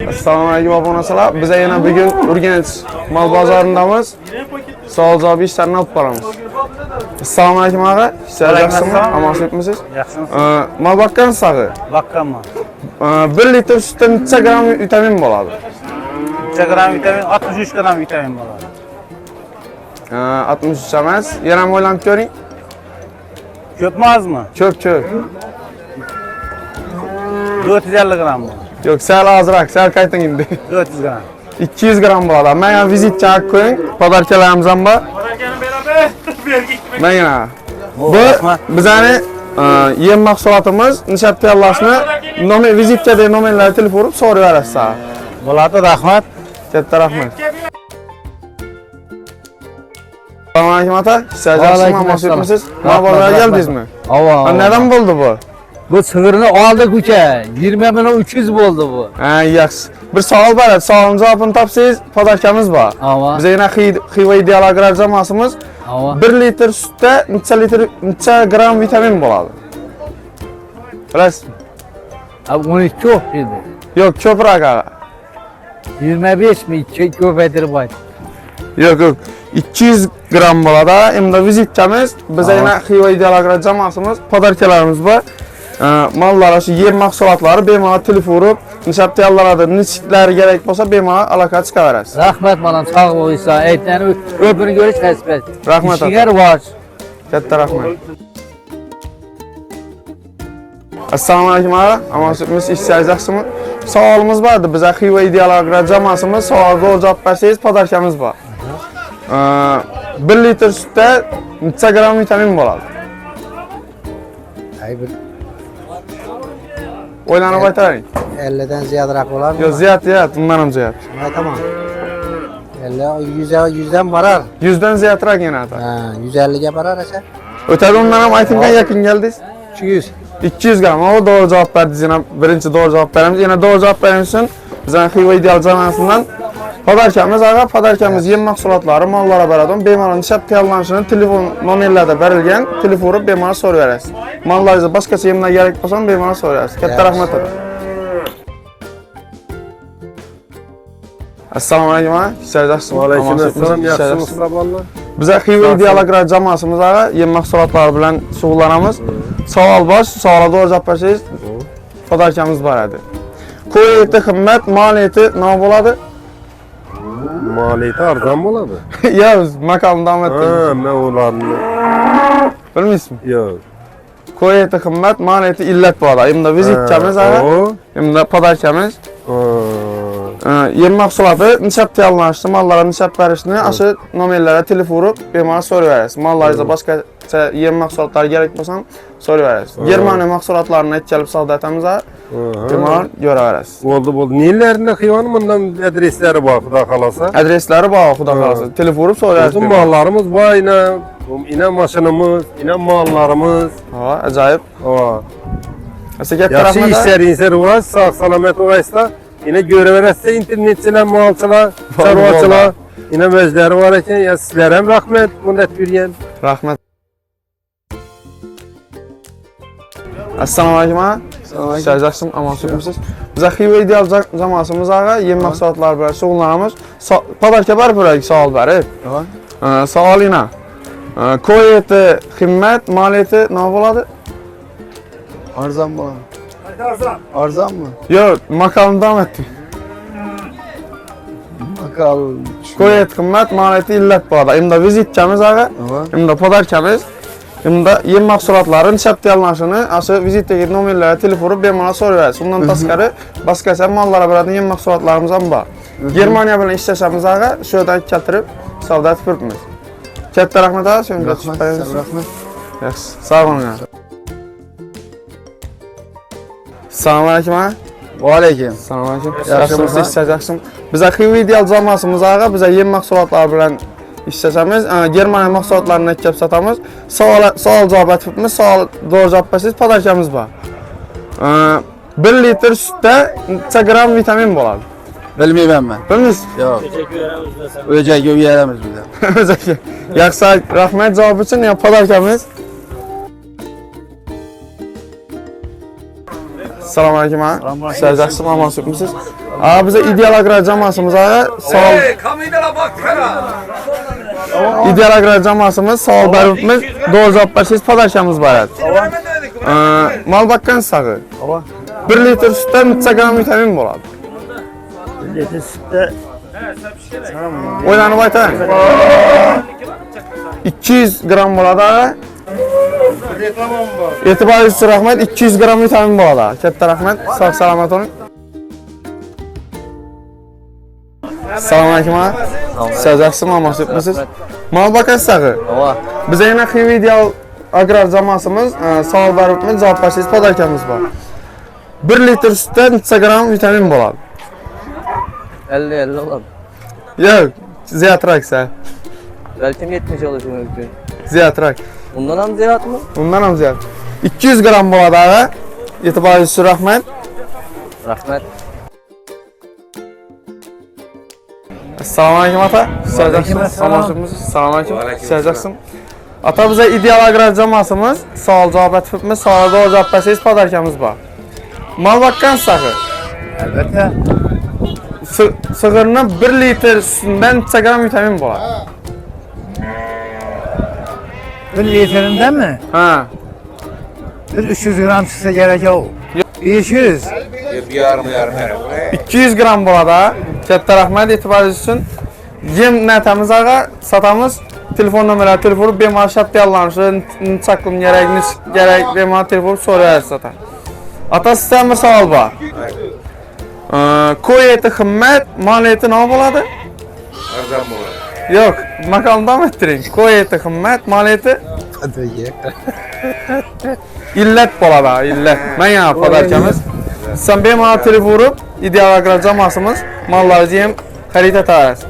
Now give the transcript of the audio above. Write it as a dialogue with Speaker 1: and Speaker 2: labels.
Speaker 1: Assalomu alaykum obunachilar. Biz yana bugun Urganch mol bozorindamiz. Savol javob ishlarini olib boramiz. Assalomu alaykum og'a. Sizlar yaxshimi? Amonlikmisiz?
Speaker 2: Yaxshimisiz?
Speaker 1: Mol bakkansiz og'a?
Speaker 2: Bakkanman.
Speaker 1: 1 litr sutda necha gram vitamin bo'ladi?
Speaker 2: Necha gram vitamin? 63 gram vitamin bo'ladi.
Speaker 1: 63 emas. Yana o'ylanib ko'ring.
Speaker 2: Ko'pmi ozmi?
Speaker 1: Ko'p.
Speaker 2: 450 gram bo'ladi.
Speaker 1: Yo'q, sal ozroq, sal qayting endi.
Speaker 2: 400 gram.
Speaker 1: 200 gram bo'ladi. Menga vizitcha qo'ying, podarkalarimiz ham bor.
Speaker 2: Podarkani beraver.
Speaker 1: Menga. Bu bizani yem mahsulotimiz, nishat tayyorlashni nomer vizitchada nomerlarni telefon urib so'rayverasiz.
Speaker 2: Bo'ladi, rahmat.
Speaker 1: Katta rahmat. Assalomu alaykum ota. Siz yaxshimisiz? Mana bozorga keldingizmi? Neden bo'ldi bu?
Speaker 3: Bu sığırını aldık uça. 20.300 bo'ldi bu.
Speaker 1: Ha, yaxshi. Bir savol bor edi. Savolni javobini topsangiz, podarkamiz bor.
Speaker 3: Ava.
Speaker 1: Biz yana Xiva ideal agrar jamoasimiz 1 litr sutda necha gram vitamin bo'ladi? Bilasizmi?
Speaker 3: Abi 12 çok dedi.
Speaker 1: Yo'q, ko'proq aga.
Speaker 3: 25 mi? Ko'paytirib ayt.
Speaker 1: Yo'q. 200 gram bo'ladi. Endi vizitchamiz, biz yana Xiva ideal agrar jamoasimiz, podarkalarimiz bor. Mallar şu yem mahsulotlari bemalol telefon urib, nishat tayyorlanadi. Nishitlari kerak bo'lsa bemalol aloqa chiqaverasiz.
Speaker 3: Rahmat malam, sağ bo'linglar. Aytlarni ko'pini ko'rish kasbet.
Speaker 1: Rahmat.
Speaker 3: İşingar var.
Speaker 1: Katta rahmat. Assalomu alaykum aga. Amonsiz, ishlar yaxshimi? Savolimiz bor edi. Biz Xiva ideal agrar jamoasimiz, savolga javob bersangiz podarkamiz bor. 1 litr sutda necha gram vitamin bo'ladi? O'ylanib aytavering.
Speaker 4: 50'den ziyadırak olar mı?
Speaker 1: Yo'q, ziyat, bundan ham ziyat.
Speaker 4: Tamam. 50, 100'den varar.
Speaker 1: 100 dan ziyodroq yana ata.
Speaker 4: 150'ge varar esa.
Speaker 1: O'tadi undan ham aytilgan yaqin keldingiz.
Speaker 4: 200.
Speaker 1: 200 gram. O doğru cevap verdiniz. Yana birinchi doğru cevap veramiz. Yana doğru cevap verimiz için bizden Xiva ideal jamoasidan podarkamiz aga, podarkamiz yem mahsulotlari mollarga beradi. Bemalol nishat tayyorlanishini telefon nomerlarda berilgan, telefon urib bemalol so'rayverasiz. Mollaringizga boshqacha yemlar kerak bo'lsa, bemalol so'rayverasiz. Katta rahmat. Assalomu alaykum. Sizlar yaxshimisiz?
Speaker 5: Alaykum assalom. Yaxshimisizlar bolalar?
Speaker 1: Biz Xiva ideal agrar jamoasimiz aga, yem mahsulotlari bilan shug'ullanamiz. Savol bor, savolga to'g'ri javob bersangiz, podarkamiz bor edi. Qo'y eti qimmat, mol eti nima bo'ladi?
Speaker 5: Maliyeti arzon bo'ladi.
Speaker 1: Ya, makamda amatdim.
Speaker 5: Ha, men ularni
Speaker 1: Bilmaysizmi?
Speaker 5: yo'q.
Speaker 1: Qo'y eti qimmat, mol eti illat bo'ladi. Endi vizitchamiz aga, endi podarkamiz. Yem mahsuloti nishat tayyorlanishni, mollarga nishat berishni ashu nomerlarga telefon urib bemalol so'rayverasiz. Mollaringizga boshqacha yem mahsulotlari kerak bo'lsa, so'rayverasiz. Germaniya mahsulotlarini aytib savdo etamiz, bemalol ko'raverasiz.
Speaker 5: Bo'ldi. Nelerinde Xiva'nın bundan adresleri var, xudo xolasa.
Speaker 1: Adreslari bor, xudo xolasa. Telefon urib so'rayverasiz.
Speaker 5: Bizim mallarımız var, yine maşinimiz, yine mallarımız.
Speaker 1: Ha, ajoyib. Katta
Speaker 5: Yaxshi
Speaker 1: rahmat.
Speaker 5: işler var, sağ salamet olaysa. Yine göreverəsə internetçiler, malçılar, çarvaçılar, yine özləri var ekan. Ya sizlərə hem rahmet bunu etdirən.
Speaker 1: Rahmat. Assalomu alaykum. Sizlar yaxshimi? Amonsiz? Biz Xiva ideal jamoasimiz aga, yem mahsulotlari bilan shug'ullanamiz. Podarka bor savol bor. Savolina. Qo'y eti qimmat, mol eti nima bo'ladi?
Speaker 4: Arzan mı? Arzan mı?
Speaker 1: Yo'q, makalni davom etting.
Speaker 4: Makal.
Speaker 1: Qo'y eti qimmat, mol eti illat bo'ladi. Endi vizitchamiz aga, endi podarkamiz, endi yem mahsulotlari nishat tayyorlanishini, ashu vizitdagi nomerlarga telefon urib bemalol so'rayverasiz. Undan tashqari boshqacha mollarga beradigan yem mahsulotlarimiz ham bor. Germaniya bilan ishlashamiz aga, shu yerdan keltirib savdo etib turibmiz. Katta rahmat aga, shunga tushib qo'yamiz.
Speaker 4: Rahmat.
Speaker 1: Yaxshi, sog' bo'ling. Assalomu alaykum aga.
Speaker 4: Va alaykum.
Speaker 1: Assalomu alaykum. Yaxshimisiz? Siz yaxshimi? Biz Xiva ideal jamoasimiz aga, biz yem mahsulotlari bilan ishlashamiz. Germaniya mahsulotlarini kelib sotamiz. Savol javob etibmiz. Savol to'g'ri javob bersangiz podarkamiz bor. 1 litr sutda necha gram vitamin bo'ladi?
Speaker 4: Bilmayman ben.
Speaker 1: Bilmaysiz?
Speaker 4: Yo'q. O'jak yo'yaramiz biz.
Speaker 1: O'jak. Yaxshi, rahmat javob uchun. Assalamu alaykum ha. Sizəcəksiniz, aman süpmüsünüz. Ağa bize ideal agrar camasımız ağa sağ ol. İdeal agrar camasımız sağ ol bərbəmiz. Doğru cavab versiniz padaşamız var. Mal bakkan sağı. 1 litr sütdən neçə qram vitamin болады?
Speaker 6: 1 litr sütdə
Speaker 1: Oylanıb aytayım. 200 qram болады ağa. Etibarı üçün rəhmət, 200 qram vitamin болады ağa. Kətdə rəhmət, sağ salamat olun. Assalamu alaykum ağa. Sizəcəksiniz, aman süpmüsünüz. Mal bakkan sağı. Bizə yenə xivi ideal agrar camasımız, sağ ol bərbəmiz, cavab versiniz padaşamız var. 1 litr sütdə neçə qram vitamin болады?
Speaker 7: 50 olur.
Speaker 1: Yox, ziyatrak sən.
Speaker 7: Belki 70 olur mümkün.
Speaker 1: Ziyatrak.
Speaker 7: Bundan ham ziyat mı?
Speaker 1: Bundan ham ziyat. 200 qram болады ağa. Etibarı üçün rəhmət.
Speaker 7: Rahmet.
Speaker 1: Assalamu alaykum ata. Sizəcəksiniz, Assalamu alaykum. Sizəcəksin. Ata bizə ideal agrar camasımız, sual cavab etmimiz, suala doğru cavab versiniz padaşamız var. Mal bakkan sağı.
Speaker 6: əlbəttə
Speaker 1: Sığırının 1 litr sütündən neçə qram vitamin болады?
Speaker 6: 1 litrində mi?
Speaker 1: Hə.
Speaker 6: Bir 300 qram çıxsa gərək o. 200.
Speaker 1: 200 qram болады ha. Kətdə rəhmət etibarınız üçün. Yem nətəmiz ağa, satamız. Telefon nömrələri telefonu bemar şart yallanışı, çaklım gərək bemar telefonu soruyor sata. Ata sizdən bir sual var. Koy eti ximmat, mal eti nə болады?
Speaker 5: Arzan болады.
Speaker 1: Yox, makalını davam ettirin. Koy eti ximmat, mal eti illət болады ha, illət. Mən yana padarkamiz. Sən bemar telefonu vurup, ideal agrar camasımız malları diyem xərit etəriz.